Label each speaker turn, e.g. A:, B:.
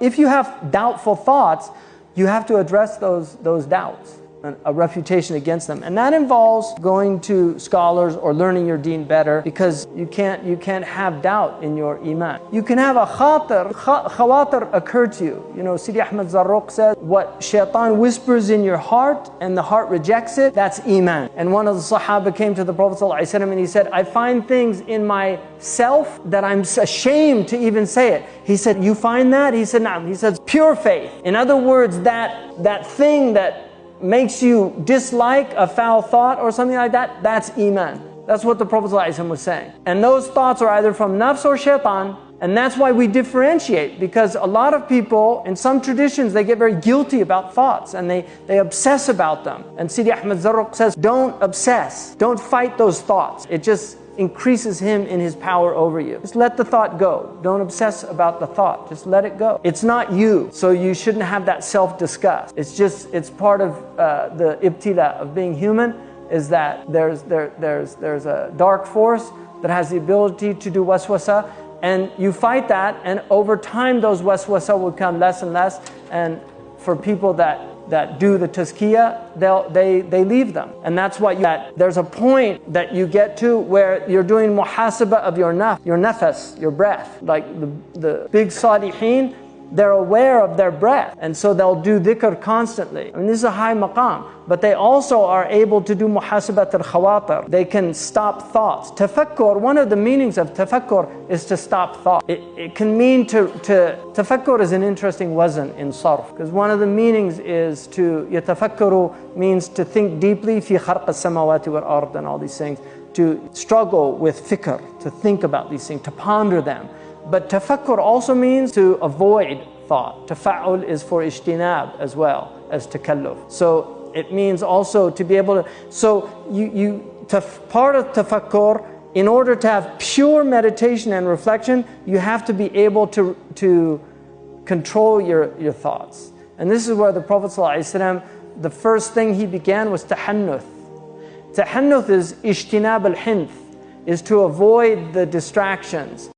A: If you have doubtful thoughts, you have to address those doubts, a refutation against them. And that involves going to scholars or learning your deen better, because you can't have doubt in your iman. You can have a khawatir occur to you. You know, Sidi Ahmed Zarruq said, what shaitan whispers in your heart and the heart rejects it, that's iman. And one of the Sahaba came to the Prophet ﷺ and he said, I find things in myself that I'm ashamed to even say it. He said, you find that? He said, no. He says, pure faith. In other words, that thing that makes you dislike a foul thought or something like that, that's iman. That's what the Prophet ﷺ was saying. And those thoughts are either from nafs or shaitan. And that's why we differentiate, because a lot of people, in some traditions, they get very guilty about thoughts and they obsess about them. And Sidi Ahmed Zarruq says, don't obsess, don't fight those thoughts. It just increases him in his power over you. Just let the thought go. Don't obsess about the thought. Just let it go. It's not you, so you shouldn't have that self-disgust. It's part of the ibtila of being human, is that there's a dark force that has the ability to do waswasa, and you fight that, and over time those waswasa will become less and less, and for people that do the tazkiyah, they leave them. And that's what there's a point that you get to where you're doing muhasaba of your nafas, your breath. Like the big salihin, they're aware of their breath, and so they'll do dhikr constantly. I mean, this is a high maqam, but they also are able to do muhasabat al-khawatir. They can stop thoughts. Tafakkur, one of the meanings of tafakkur is to stop thought. It can mean tafakkur is an interesting wazn in sarf, because one of the meanings is yatafakkaru means to think deeply, fi kharq as-samawati wal-ard, and all these things, to struggle with fikr, to think about these things, to ponder them. But tafakkur also means to avoid thought. Tafa'ul is for ijtinab as well as takalluf. So it means also to be able to, so part of tafakkur, in order to have pure meditation and reflection, you have to be able to control your thoughts. And this is where the Prophet ﷺ, the first thing he began was tahannuth. Tahannuth is ijtinab al-hinth, is to avoid the distractions.